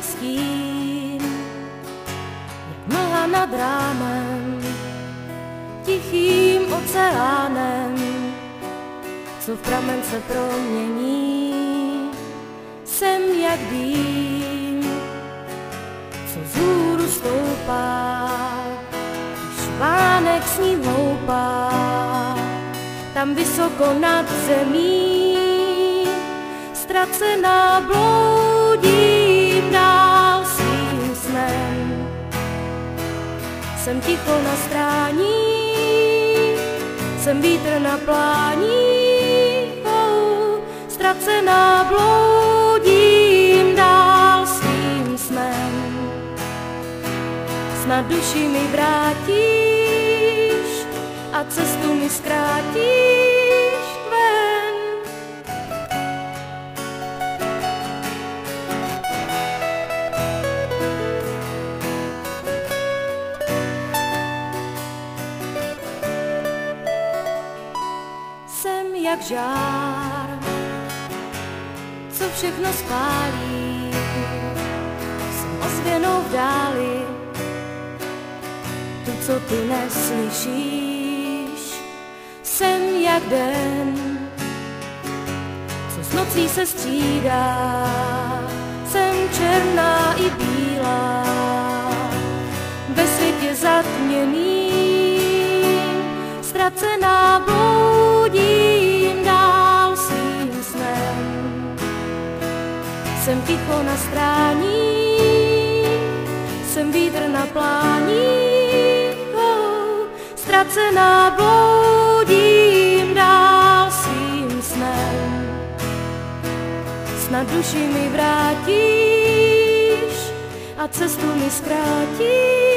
jak stín, jak mlha nad rámem, tichým oceánem, co v pramen se promění. Jsem jak dým, co vzhůru stoupá, když vánek s ním houpá, tam vysoko nad zemí, ztracená bloudím dál svým snem. Jsem ticho na strání, jsem vítr na plání, ztracená bloudím dál svým snem. Snad duši mi vrátíš a cestu mi zkrátíš ven. Jsem jak žár, co všechno spálí, jsem ozvěnou v dáli, tu, co ty neslyšíš. Jsem jak den, co s nocí se střídá, jsem černá i bílá, ve světě zatměným, ztracená bloudím dál svým snem. Jsem ticho na strání, jsem vítr na plání, ztracená bloudím dál svým snem. Snad duši mi vrátíš a cestu mi zkrátíš.